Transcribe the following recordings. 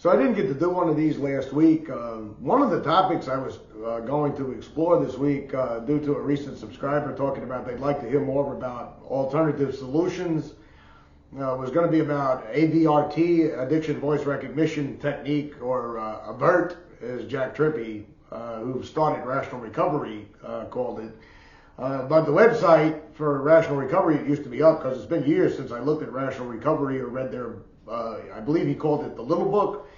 So I didn't get to do one of these last week. One of the topics I was going to explore this week, due to a recent subscriber talking about they'd like to hear more about alternative solutions, was going to be about AVRT, Addiction Voice Recognition Technique, or AVERT, as Jack Trippey, who started Rational Recovery, called it. But the website for Rational Recovery, it used to be up because it's been years since I looked at Rational Recovery or read their, I believe he called it the Little Book.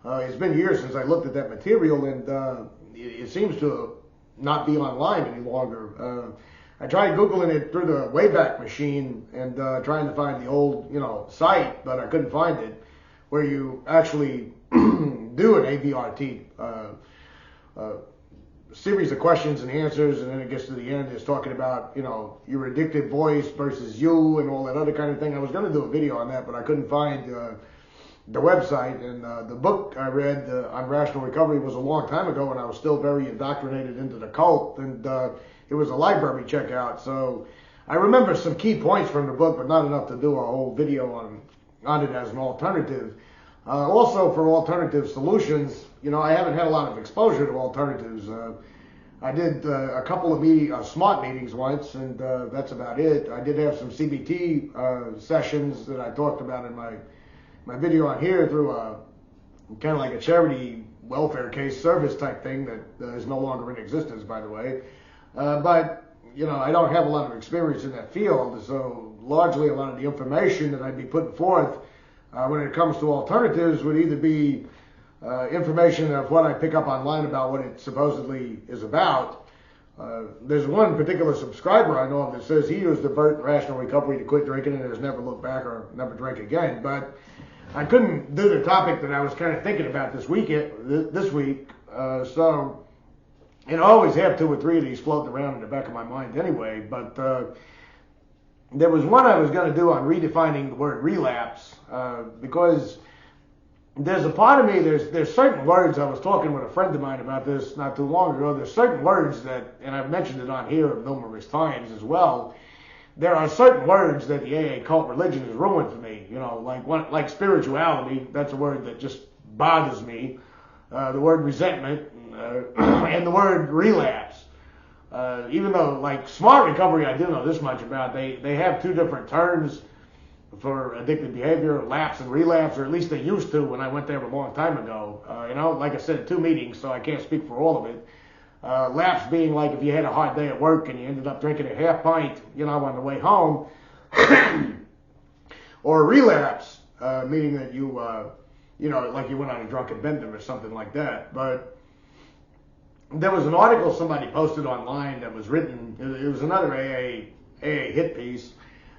It's been years since I looked at that material, and it seems to not be online any longer. I tried Googling it through the Wayback Machine and trying to find the old, site, but I couldn't find it, where you actually do an AVRT series of questions and answers, and then it gets to the end, it's talking about, your addictive voice versus you and all that other kind of thing. I was going to do a video on that, but I couldn't find the website, and the book I read on Rational Recovery was a long time ago, and I was still very indoctrinated into the cult, and it was a library checkout, so I remember some key points from the book, but not enough to do a whole video on it as an alternative. Also, for alternative solutions, I haven't had a lot of exposure to alternatives. I did a couple of SMART meetings once, and that's about it. I did have some CBT sessions that I talked about in my video on here through kind of like a charity welfare case service type thing that is no longer in existence, by the way. But I don't have a lot of experience in that field, so largely a lot of the information that I'd be putting forth when it comes to alternatives would either be information of what I pick up online about what it supposedly is about. There's one particular subscriber I know of that says he used AVERT and Rational Recovery to quit drinking and has never looked back or never drank again. But I couldn't do the topic that I was kind of thinking about this week. So, I always have 2 or 3 of these floating around in the back of my mind anyway. But there was one I was going to do on redefining the word relapse, because there's a part of me, there's certain words. I was talking with a friend of mine about this not too long ago. There's certain words that, and I've mentioned it on here numerous times as well, there are certain words that the AA cult religion has ruined for me. Like spirituality, that's a word that just bothers me. The word resentment, and the word relapse. Even though, like Smart Recovery, I do know this much about, they have 2 different terms for addictive behavior, lapse and relapse, or at least they used to when I went there a long time ago. Like I said, 2 meetings, so I can't speak for all of it. Lapse being like if you had a hard day at work and you ended up drinking a half pint, on the way home. Or relapse, meaning that you, like you went on a drunken bender or something like that. But there was an article somebody posted online that was written, it was another AA hit piece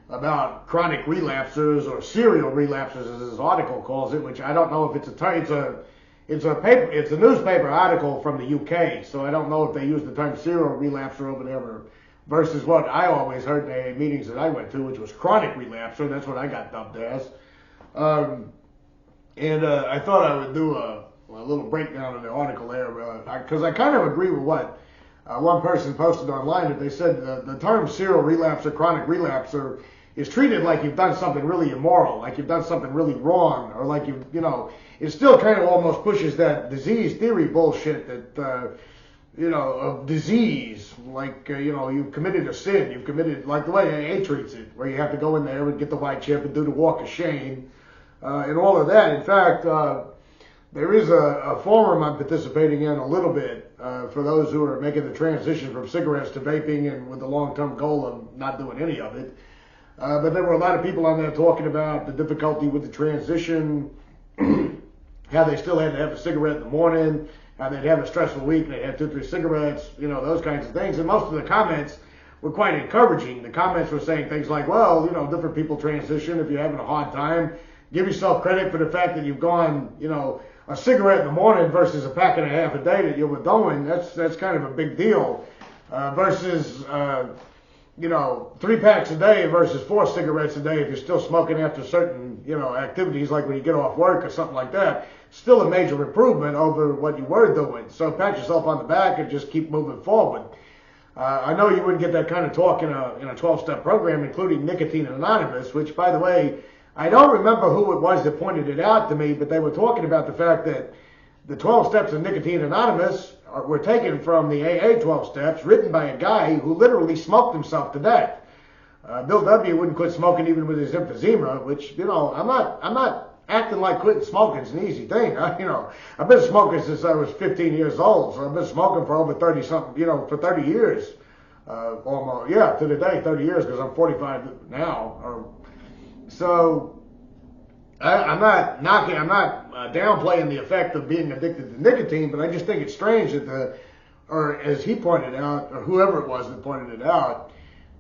about chronic relapsers, or serial relapsers as this article calls it, which I don't know if it's a newspaper article from the UK, so I don't know if they use the term serial relapser over there versus what I always heard in AA meetings that I went to, which was chronic relapser. That's what I got dubbed as. I thought I would do a little breakdown of the article there, because I kind of agree with what one person posted online, that they said the term serial relapser, chronic relapser, is treated like you've done something really immoral, like you've done something really wrong, or like it still kind of almost pushes that disease theory bullshit that, of disease, like, you've committed a sin, you've committed, like the way AA treats it, where you have to go in there and get the white chip and do the walk of shame, and all of that. In fact, there is a forum I'm participating in a little bit for those who are making the transition from cigarettes to vaping, and with the long-term goal of not doing any of it. But there were a lot of people on there talking about the difficulty with the transition, how they still had to have a cigarette in the morning, how they'd have a stressful week, they had 2 or 3 cigarettes, those kinds of things. And most of the comments were quite encouraging. The comments were saying things like, well, different people transition. If you're having a hard time, give yourself credit for the fact that you've gone, a cigarette in the morning versus a pack and a half a day that you were doing. That's kind of a big deal. Versus 3 packs a day versus 4 cigarettes a day if you're still smoking after certain, activities, like when you get off work or something like that. Still a major improvement over what you were doing. So pat yourself on the back and just keep moving forward. I know you wouldn't get that kind of talk in a 12-step program, including Nicotine Anonymous, which, by the way, I don't remember who it was that pointed it out to me, but they were talking about the fact that the 12 Steps of Nicotine Anonymous were taken from the AA 12 Steps, written by a guy who literally smoked himself to death. Bill W. wouldn't quit smoking even with his emphysema, which, you know, I'm not acting like quitting smoking is an easy thing. I've been smoking since I was 15 years old, so I've been smoking for over 30 something, for 30 years. Almost, yeah, to the day, 30 years, because I'm 45 now. So I'm not downplaying the effect of being addicted to nicotine, but I just think it's strange that or as he pointed out, or whoever it was that pointed it out,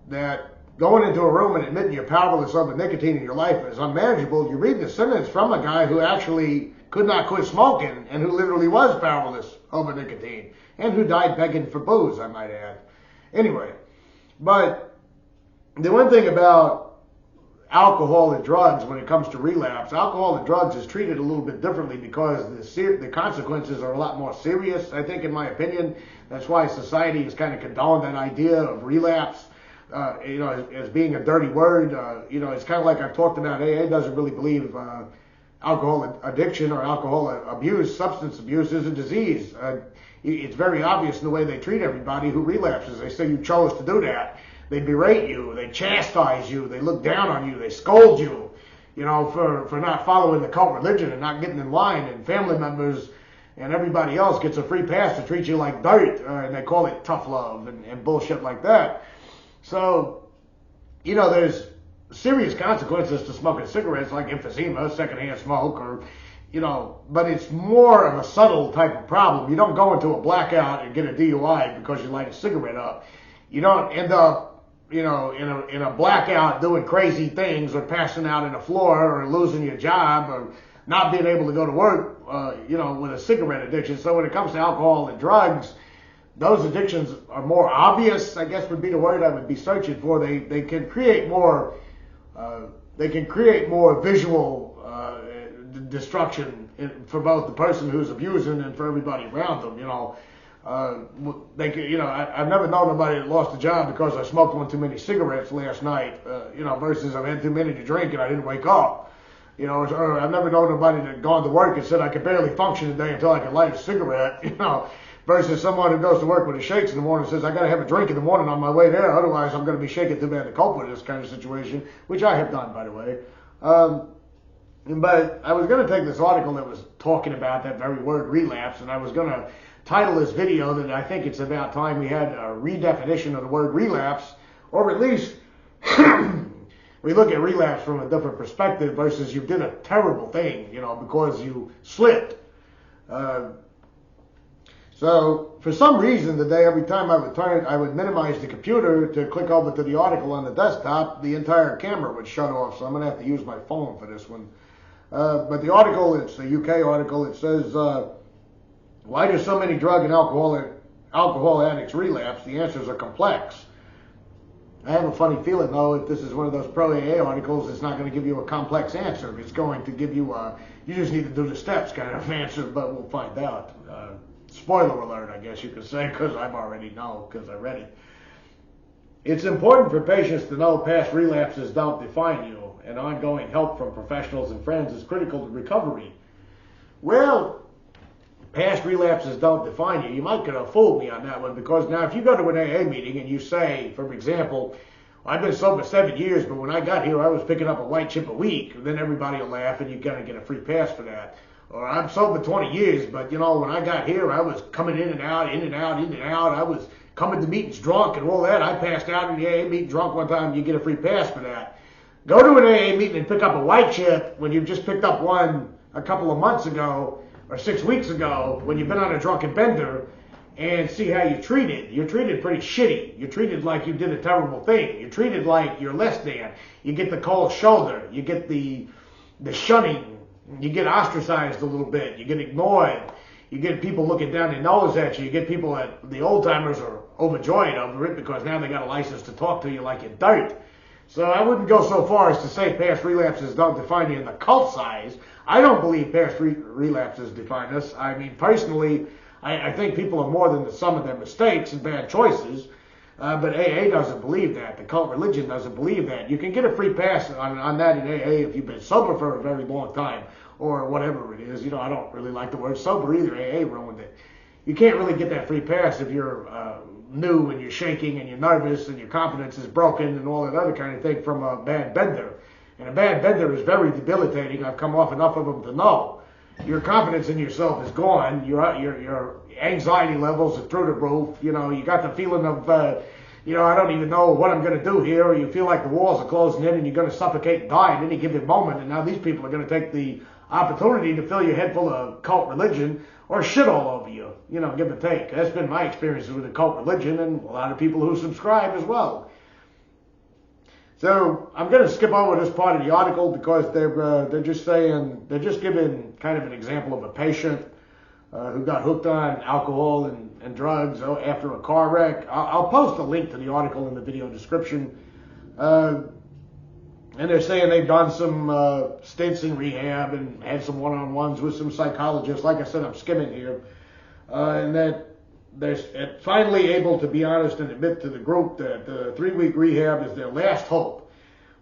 that going into a room and admitting you're powerless over nicotine in your life is unmanageable. You read the sentence from a guy who actually could not quit smoking and who literally was powerless over nicotine and who died begging for booze, I might add. Anyway, but the one thing about alcohol and drugs when it comes to relapse, alcohol and drugs is treated a little bit differently because the consequences are a lot more serious, I think, in my opinion. That's why society has kind of condoned that idea of relapse. As being a dirty word. It's kind of like I've talked about. AA doesn't really believe alcohol addiction or alcohol abuse, substance abuse is a disease. It's very obvious in the way they treat everybody who relapses. They say you chose to do that. They berate you. They chastise you. They look down on you. They scold you, for not following the cult religion and not getting in line. And family members and everybody else gets a free pass to treat you like dirt. And they call it tough love and bullshit like that. So, there's serious consequences to smoking cigarettes like emphysema, secondhand smoke, or, but it's more of a subtle type of problem. You don't go into a blackout and get a DUI because you light a cigarette up. You don't end up, in a blackout doing crazy things or passing out on the floor or losing your job or not being able to go to work, with a cigarette addiction. So when it comes to alcohol and drugs, those addictions are more obvious, I guess would be the word I would be searching for. They can create more visual destruction for both the person who's abusing and for everybody around them. I've never known nobody that lost a job because I smoked one too many cigarettes last night. Versus I've had too many to drink and I didn't wake up. Or I've never known nobody that gone to work and said I could barely function today until I could light a cigarette. Versus someone who goes to work with the shakes in the morning and says, I got to have a drink in the morning on my way there, otherwise I'm going to be shaking too bad to cope with this kind of situation, which I have done, by the way. But I was going to take this article that was talking about that very word, relapse, and I was going to title this video that I think it's about time we had a redefinition of the word relapse, or at least we look at relapse from a different perspective versus you did a terrible thing, because you slipped. So for some reason today, every time I would minimize the computer to click over to the article on the desktop, the entire camera would shut off. So I'm going to have to use my phone for this one. But the article, it's a UK article. It says, why do so many drug and alcohol addicts relapse? The answers are complex. I have a funny feeling, though, if this is one of those pro-AA articles, it's not going to give you a complex answer. It's going to give you you just need to do the steps kind of answer, but we'll find out. Spoiler alert, I guess you could say, because I already know, because I read it. It's important for patients to know past relapses don't define you, and ongoing help from professionals and friends is critical to recovery. Well, past relapses don't define you. You might could have fooled me on that one, because now if you go to an AA meeting and you say, for example, I've been sober 7 years, but when I got here I was picking up a white chip a week, then everybody will laugh and you're going to get a free pass for that. Or I'm sober 20 years, but when I got here, I was coming in and out, in and out, in and out. I was coming to meetings drunk and all that. I passed out in the AA meeting drunk one time. You get a free pass for that. Go to an AA meeting and pick up a white chip when you've just picked up one a couple of months ago or 6 weeks ago when you've been on a drunken bender and see how you're treated. You're treated pretty shitty. You're treated like you did a terrible thing. You're treated like you're less than. You get the cold shoulder. You get the shunning. You get ostracized a little bit. You get ignored. You get people looking down their nose at you. You get people that the old timers are overjoyed over it because now they got a license to talk to you like you're dirt. So I wouldn't go so far as to say past relapses don't define you in the cult size. I don't believe past relapses define us. I mean, personally, I think people are more than the sum of their mistakes and bad choices. But AA doesn't believe that. The cult religion doesn't believe that. You can get a free pass on that in AA if you've been sober for a very long time or whatever it is. I don't really like the word sober either. AA ruined it. You can't really get that free pass if you're new and you're shaking and you're nervous and your confidence is broken and all that other kind of thing from a bad bender. And a bad bender is very debilitating. I've come off enough of them to know. Your confidence in yourself is gone. Your anxiety levels are through the roof. You got the feeling of, I don't even know what I'm going to do here. Or you feel like the walls are closing in and you're going to suffocate and die at any given moment. And now these people are going to take the opportunity to fill your head full of cult religion or shit all over you. Give or take. That's been my experience with the cult religion and a lot of people who subscribe as well. So I'm going to skip over this part of the article because they're just giving kind of an example of a patient who got hooked on alcohol and drugs after a car wreck. I'll post a link to the article in the video description. And they're saying they've done some stints in rehab and had some one-on-ones with some psychologists. Like I said, I'm skimming here. And that they're finally able to be honest and admit to the group that 3-week rehab is their last hope,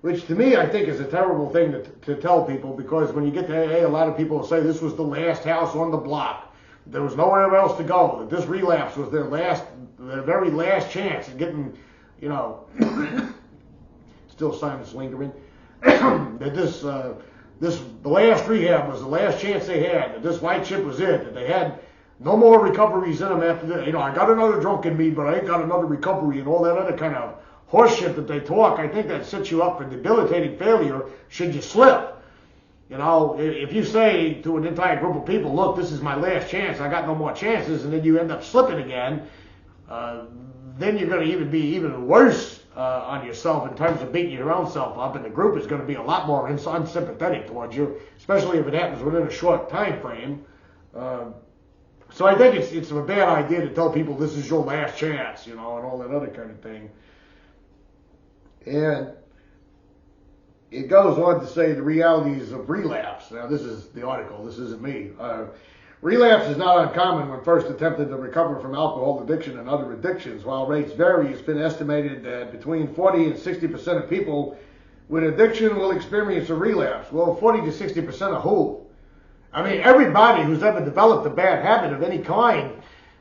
which to me I think is a terrible thing to tell people, because when you get to AA, a lot of people will say this was the last house on the block. There was nowhere else to go. That this relapse was their very last chance at getting, still silence lingering, that the last rehab was the last chance they had, that this white chip was it, that they had no more recoveries in them after that. I got another drunk in me, but I ain't got another recovery and all that other kind of horseshit that they talk. I think that sets you up for debilitating failure should you slip. If you say to an entire group of people, look, this is my last chance, I got no more chances, and then you end up slipping again, then you're going to be even worse on yourself in terms of beating your own self up, and the group is going to be a lot more unsympathetic towards you, especially if it happens within a short time frame. So I think it's a bad idea to tell people this is your last chance, and all that other kind of thing. And it goes on to say the realities of relapse. Now, this is the article. This isn't me. Relapse is not uncommon when first attempted to recover from alcohol addiction and other addictions. While rates vary, it's been estimated that between 40 and 60% of people with addiction will experience a relapse. Well, 40 to 60% of who? Everybody who's ever developed a bad habit of any kind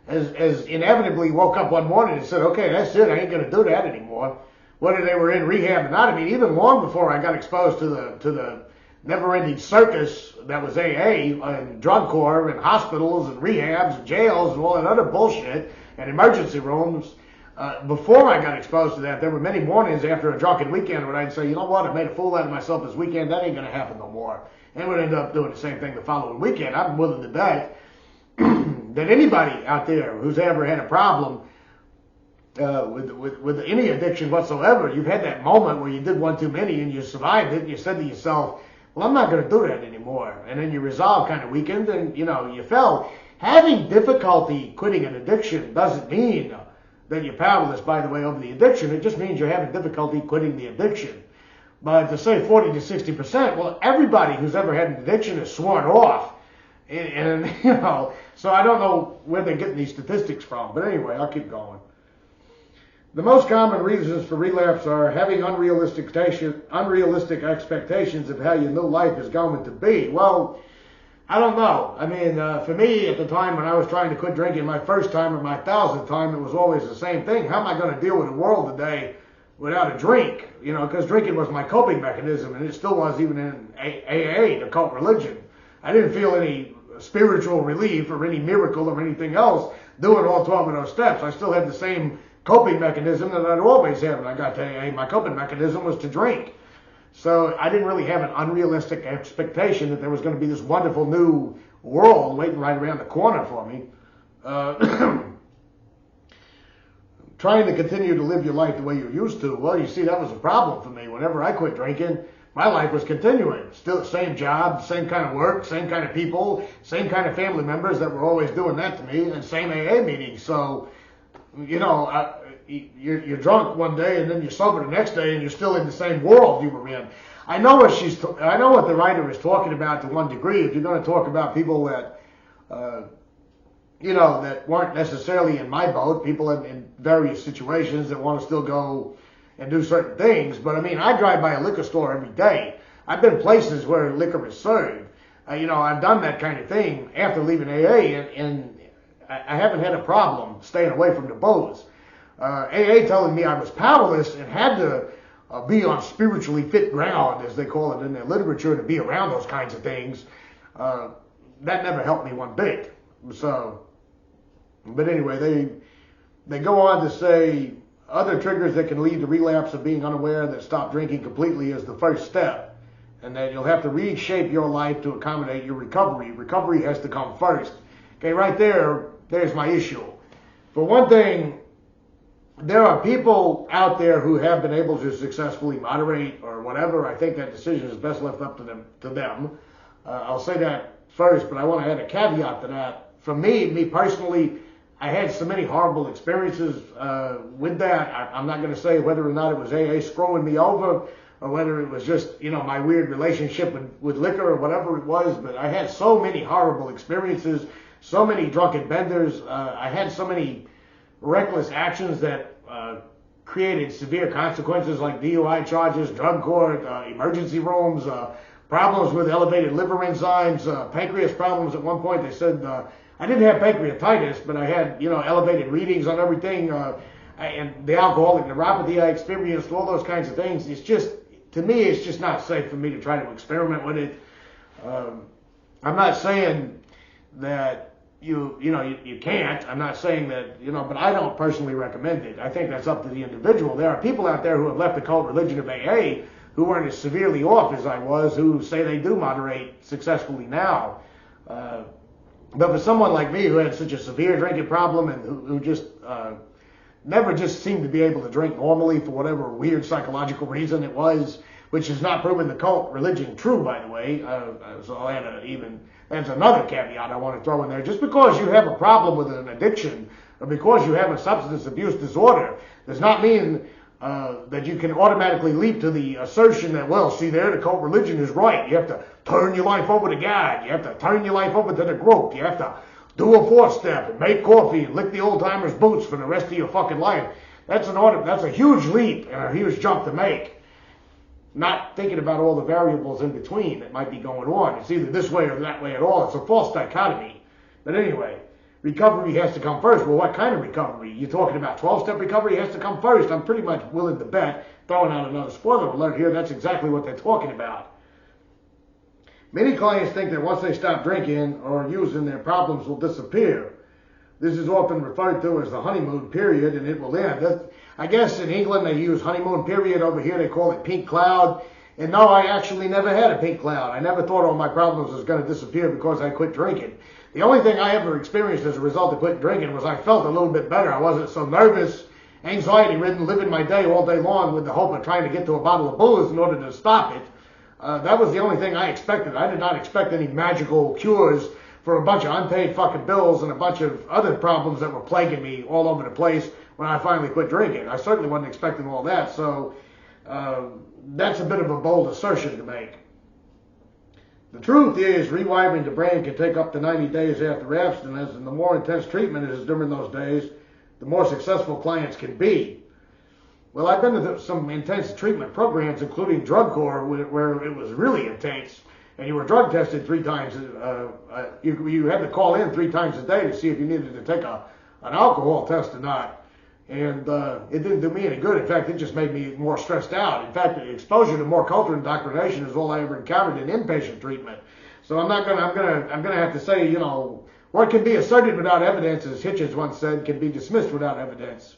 has inevitably woke up one morning and said, okay, that's it, I ain't going to do that anymore. Whether they were in rehab or not. Even long before I got exposed to the never-ending circus that was AA and drug corps and hospitals and rehabs and jails and all that other bullshit and emergency rooms, before I got exposed to that, there were many mornings after a drunken weekend when I'd say, you know what, I made a fool out of myself this weekend, that ain't going to happen no more. And we'd end up doing the same thing the following weekend. I'm willing to bet that anybody out there who's ever had a problem with any addiction whatsoever, you've had that moment where you did one too many and you survived it and you said to yourself, well, I'm not going to do that anymore. And then your resolve kind of weakened and, you fell. Having difficulty quitting an addiction doesn't mean that you're powerless, by the way, over the addiction. It just means you're having difficulty quitting the addiction. But to say 40 to 60%, well, everybody who's ever had an addiction is sworn off. And so I don't know where they're getting these statistics from. But anyway, I'll keep going. The most common reasons for relapse are having unrealistic expectations of how your new life is going to be. Well, I don't know. For me, at the time when I was trying to quit drinking my first time or my 1,000th time, it was always the same thing. How am I going to deal with the world today without a drink? Because drinking was my coping mechanism, and it still was even in AA, the cult religion. I didn't feel any spiritual relief or any miracle or anything else doing all 12 of those steps. I still had the same coping mechanism that I'd always had when I got to AA. My coping mechanism was to drink. So I didn't really have an unrealistic expectation that there was going to be this wonderful new world waiting right around the corner for me. Trying to continue to live your life the way you used to. Well, you see, that was a problem for me. Whenever I quit drinking, my life was continuing. Still the same job, same kind of work, same kind of people, same kind of family members that were always doing that to me, and same AA meetings. So, you're drunk one day and then you're sober the next day and you're still in the same world you were in. I know what the writer is talking about to one degree. If you're going to talk about people that that weren't necessarily in my boat, people in various situations that want to still go and do certain things. But I mean, I drive by a liquor store every day. I've been places where liquor is served. I've done that kind of thing after leaving AA, and I haven't had a problem staying away from the booze. AA telling me I was powerless and had to be on spiritually fit ground, as they call it in their literature, to be around those kinds of things. That never helped me one bit. So, but anyway, they go on to say other triggers that can lead to relapse of being unaware that stop drinking completely is the first step, and that you'll have to reshape your life to accommodate your recovery. Recovery has to come first. Okay, right there's my issue. For one thing, there are people out there who have been able to successfully moderate or whatever. I think that decision is best left up to them. I'll say that first, but I want to add a caveat to that. For me personally, I had so many horrible experiences with that. I'm not going to say whether or not it was AA screwing me over or whether it was just, my weird relationship with liquor or whatever it was, but I had so many horrible experiences, so many drunken benders. I had so many reckless actions that created severe consequences like DUI charges, drug court, emergency rooms, problems with elevated liver enzymes, pancreas problems. At one point they said I didn't have pancreatitis, but I had, elevated readings on everything, and the alcoholic neuropathy I experienced, all those kinds of things. It's just, to me, it's just not safe for me to try to experiment with it. I'm not saying that you can't. I'm not saying that, but I don't personally recommend it. I think that's up to the individual. There are people out there who have left the cult religion of AA who weren't as severely off as I was, who say they do moderate successfully now. But for someone like me who had such a severe drinking problem and who just never just seemed to be able to drink normally for whatever weird psychological reason it was, which has not proven the cult religion true, by the way. So I'll add that's another caveat I want to throw in there. Just because you have a problem with an addiction or because you have a substance abuse disorder does not mean that you can automatically leap to the assertion that, well, see there, the cult religion is right. You have to turn your life over to God. You have to turn your life over to the group. You have to do a 4-step and make coffee and lick the old timer's boots for the rest of your fucking life. That's a huge leap and a huge jump to make. Not thinking about all the variables in between that might be going on. It's either this way or that way at all. It's a false dichotomy. But anyway, recovery has to come first. Well, what kind of recovery? You're talking about 12-step recovery has to come first. I'm pretty much willing to bet, throwing out another spoiler alert here, that's exactly what they're talking about. Many clients think that once they stop drinking or using, their problems will disappear. This is often referred to as the honeymoon period, and it will end. I guess in England they use honeymoon period. Over here they call it pink cloud. And no, I actually never had a pink cloud. I never thought all my problems was going to disappear because I quit drinking. The only thing I ever experienced as a result of quitting drinking was I felt a little bit better. I wasn't so nervous, anxiety-ridden, living my day all day long with the hope of trying to get to a bottle of booze in order to stop it. That was the only thing I expected. I did not expect any magical cures for a bunch of unpaid fucking bills and a bunch of other problems that were plaguing me all over the place when I finally quit drinking. I certainly wasn't expecting all that, so that's a bit of a bold assertion to make. The truth is, rewiring the brain can take up to 90 days after abstinence, and the more intense treatment is during those days, the more successful clients can be. Well, I've been to some intense treatment programs, including drug core, where it was really intense, and you were drug tested 3 times. You had to call in 3 times a day to see if you needed to take an alcohol test or not. And it didn't do me any good. In fact, it just made me more stressed out. In fact, the exposure to more culture indoctrination is all I ever encountered in inpatient treatment. So I'm gonna have to say, what can be asserted without evidence, as Hitchens once said, can be dismissed without evidence.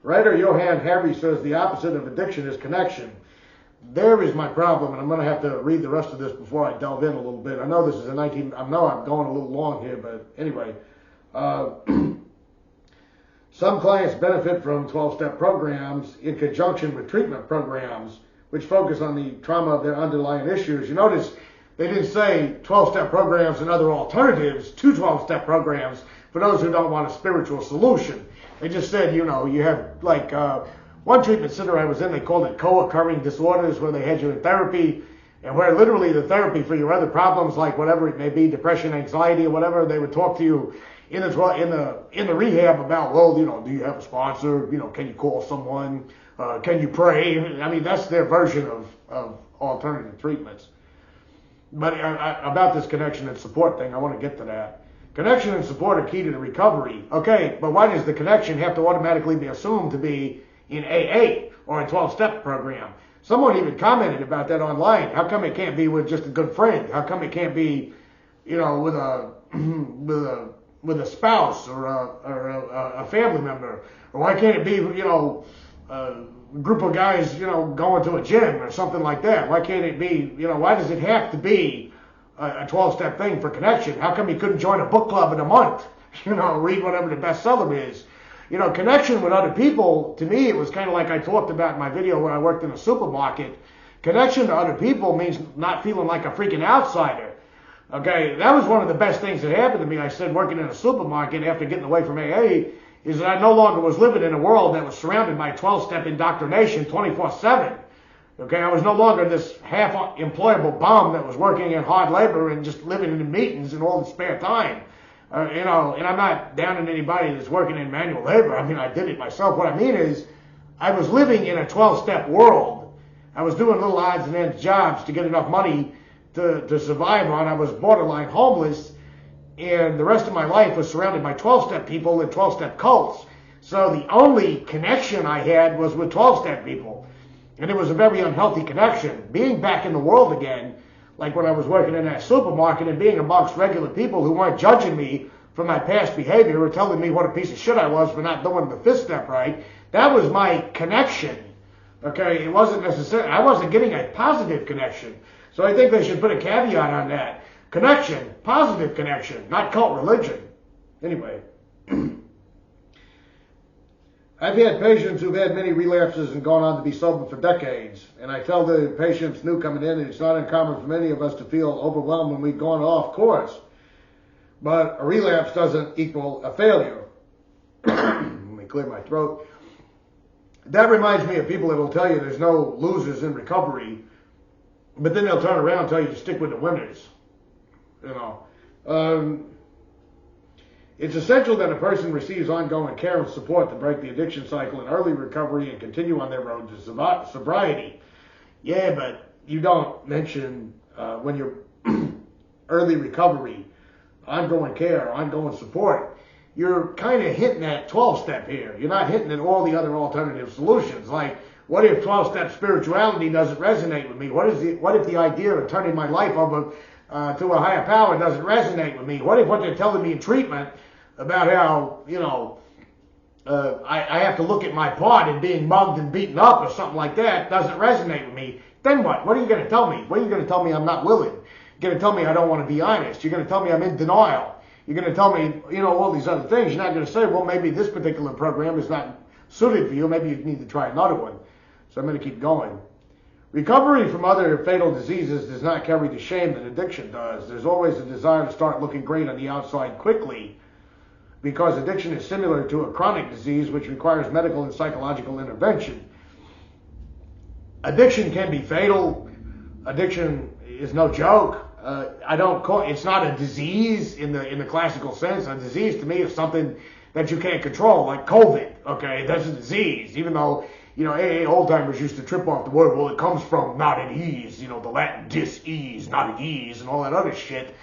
Writer Johann Hari says the opposite of addiction is connection. There is my problem, and I'm going to have to read the rest of this before I delve in a little bit. I know this is I know I'm going a little long here, but anyway. Some clients benefit from 12-step programs in conjunction with treatment programs, which focus on the trauma of their underlying issues. You notice they didn't say 12-step programs and other alternatives to 12-step programs for those who don't want a spiritual solution. They just said, you have like one treatment center I was in, they called it co-occurring disorders, where they had you in therapy and where literally the therapy for your other problems, like whatever it may be, depression, anxiety, or whatever, they would talk to you in the rehab about, well, you know, do you have a sponsor? You know, can you call someone? Can you pray? I mean, that's their version of alternative treatments. But about this connection and support thing, I want to get to that. Connection and support are key to the recovery. Okay, but why does the connection have to automatically be assumed to be in AA or a 12-step program? Someone even commented about that online. How come it can't be with just a good friend? How come it can't be, you know, with a spouse or a family member? Or why can't it be, you know, a group of guys, you know, going to a gym or something like that? Why can't it be, you know, why does it have to be a 12-step thing for connection? How come you couldn't join a book club in a month? You know, read whatever the bestseller is. You know, connection with other people, to me, it was kind of like I talked about in my video when I worked in a supermarket. Connection to other people means not feeling like a freaking outsider. Okay, that was one of the best things that happened to me. I said working in a supermarket after getting away from AA is that I no longer was living in a world that was surrounded by 12-step indoctrination 24/7. Okay, I was no longer this half-employable bum that was working in hard labor and just living in the meetings and all the spare time. You know, and I'm not downing anybody that's working in manual labor. I mean, I did it myself. What I mean is, I was living in a 12-step world. I was doing little odds and ends jobs to get enough money to survive on. I was borderline homeless, and the rest of my life was surrounded by 12-step people and 12-step cults. So the only connection I had was with 12-step people. And it was a very unhealthy connection. Being back in the world again, like when I was working in that supermarket and being amongst regular people who weren't judging me for my past behavior or telling me what a piece of shit I was for not doing the fifth step right, that was my connection. Okay, it wasn't necessarily, I wasn't getting a positive connection. So I think they should put a caveat on that. Connection, positive connection, not cult religion. Anyway. I've had patients who've had many relapses and gone on to be sober for decades. And I tell the patients new coming in, it's not uncommon for many of us to feel overwhelmed when we've gone off course. But a relapse doesn't equal a failure. Let me clear my throat. That reminds me of people that will tell you there's no losers in recovery, but then they'll turn around and tell you to stick with the winners. You know. It's essential that a person receives ongoing care and support to break the addiction cycle in early recovery and continue on their road to sobriety. Yeah, but you don't mention when you're early recovery, ongoing care, ongoing support. You're kind of hitting at 12-step here. You're not hitting at all the other alternative solutions. Like, what if 12-step spirituality doesn't resonate with me? What if the idea of turning my life over to a higher power doesn't resonate with me? What if what they're telling me in treatment about how, you know, I have to look at my part in being mugged and beaten up or something like that doesn't resonate with me? Then what? What are you going to tell me? What are you going to tell me I'm not willing? You're going to tell me I don't want to be honest. You're going to tell me I'm in denial. You're going to tell me, you know, all these other things. You're not going to say, well, maybe this particular program is not suited for you. Maybe you need to try another one. So I'm going to keep going. Recovery from other fatal diseases does not carry the shame that addiction does. There's always a desire to start looking great on the outside quickly, because addiction is similar to a chronic disease which requires medical and psychological intervention. Addiction can be fatal. Addiction is no joke. It's not a disease in the classical sense. A disease to me is something that you can't control, like COVID. Okay, that's a disease. Even though, you know, AA old-timers used to trip off the word, well, it comes from not at ease, you know, the Latin dis-ease, not at ease, and all that other shit.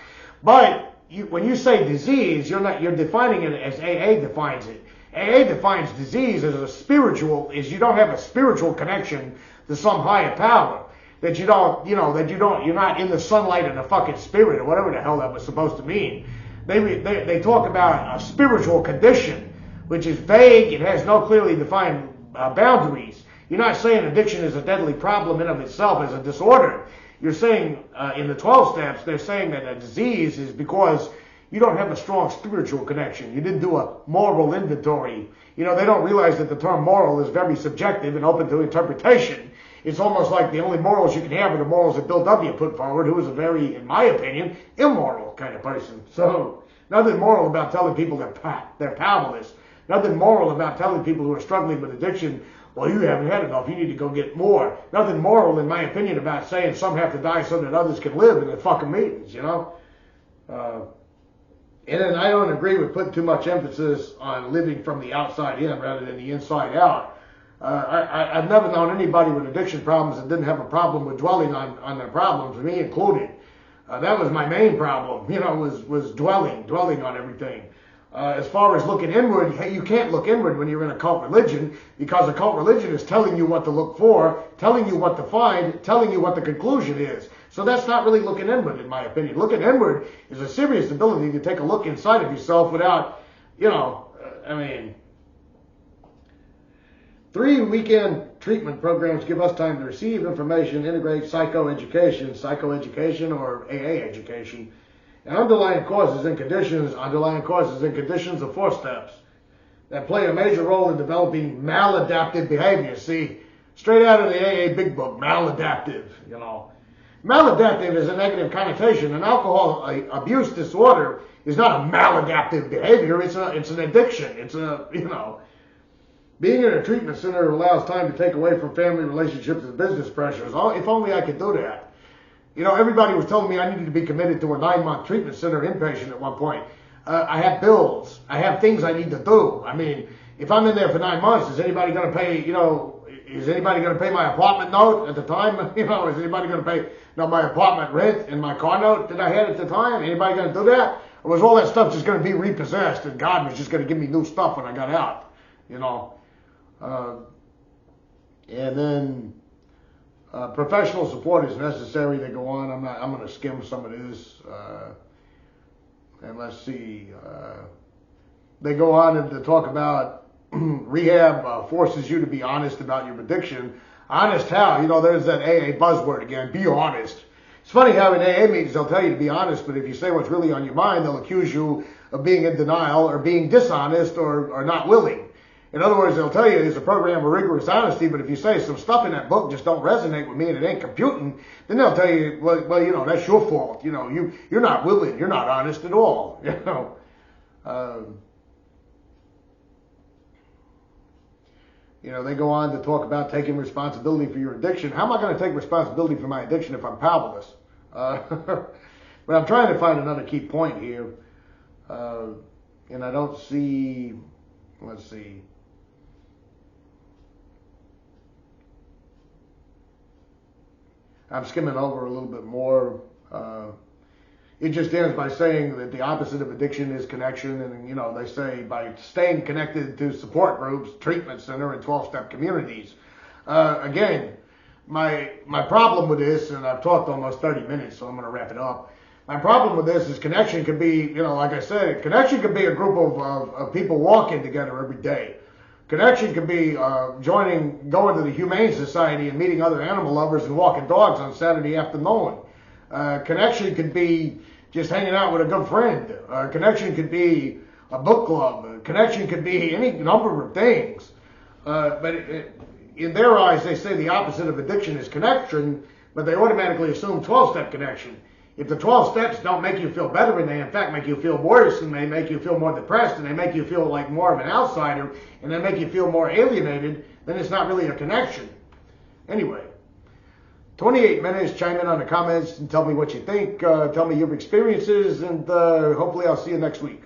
But when you say disease, you're defining it as AA defines it. AA defines disease as you don't have a spiritual connection to some higher power. That you're not in the sunlight of the fucking spirit, or whatever the hell that was supposed to mean. They talk about a spiritual condition, which is vague. It has no clearly defined boundaries. You're not saying addiction is a deadly problem in of itself as a disorder. You're saying in the 12 steps, they're saying that a disease is because you don't have a strong spiritual connection. You didn't do a moral inventory. You know, they don't realize that the term moral is very subjective and open to interpretation. It's almost like the only morals you can have are the morals that Bill W. put forward, who was a very, in my opinion, immoral kind of person. So, nothing moral about telling people they're powerless. Nothing moral about telling people who are struggling with addiction, well, you haven't had enough, you need to go get more. Nothing moral, in my opinion, about saying some have to die so that others can live in the fucking meetings, you know? And then I don't agree with putting too much emphasis on living from the outside in rather than the inside out. I've never known anybody with addiction problems that didn't have a problem with dwelling on their problems, me included. That was my main problem, you know, was dwelling on everything. As far as looking inward, hey, you can't look inward when you're in a cult religion, because a cult religion is telling you what to look for, telling you what to find, telling you what the conclusion is. So that's not really looking inward, in my opinion. Looking inward is a serious ability to take a look inside of yourself without, you know, 3 weekend treatment programs give us time to receive information, integrate psychoeducation or AA education, and underlying causes and conditions of 4 steps that play a major role in developing maladaptive behavior. See, straight out of the AA Big Book, maladaptive, you know. Maladaptive is a negative connotation. An alcohol abuse disorder is not a maladaptive behavior. It's an addiction. It's a, you know. Being in a treatment center allows time to take away from family relationships and business pressures. If only I could do that. You know, everybody was telling me I needed to be committed to a 9-month treatment center inpatient at one point. I have bills. I have things I need to do. I mean, if I'm in there for 9 months, is anybody going to pay, you know, is anybody going to pay my apartment note at the time? You know, is anybody going to pay my apartment rent and my car note that I had at the time? Anybody going to do that? Or was all that stuff just going to be repossessed and God was just going to give me new stuff when I got out? You know. And then professional support is necessary. They go on. I'm going to skim some of this. And let's see. They go on to talk about rehab forces you to be honest about your addiction. Honest how? You know, there's that AA buzzword again. Be honest. It's funny how in AA meetings they'll tell you to be honest, but if you say what's really on your mind, they'll accuse you of being in denial or being dishonest or not willing. In other words, they'll tell you it's a program of rigorous honesty, but if you say some stuff in that book just don't resonate with me and it ain't computing, then they'll tell you, well, you know, that's your fault. You know, you're not willing. You're not honest at all. You know. You know, they go on to talk about taking responsibility for your addiction. How am I going to take responsibility for my addiction if I'm powerless? But I'm trying to find another key point here. And I don't see, let's see. I'm skimming over a little bit more. It just ends by saying that the opposite of addiction is connection. And, you know, they say by staying connected to support groups, treatment center, and 12-step communities. Again, my problem with this, and I've talked almost 30 minutes, so I'm going to wrap it up. My problem with this is connection can be, you know, like I said, connection can be a group of people walking together every day. Connection can be going to the Humane Society and meeting other animal lovers and walking dogs on Saturday afternoon. Connection could be just hanging out with a good friend. Connection could be a book club. Connection could be any number of things. But in their eyes, they say the opposite of addiction is connection, but they automatically assume 12-step connection. If the 12 steps don't make you feel better and they in fact make you feel worse and they make you feel more depressed and they make you feel like more of an outsider and they make you feel more alienated, then it's not really a connection. Anyway, 28 minutes, chime in on the comments and tell me what you think. Tell me your experiences and hopefully I'll see you next week.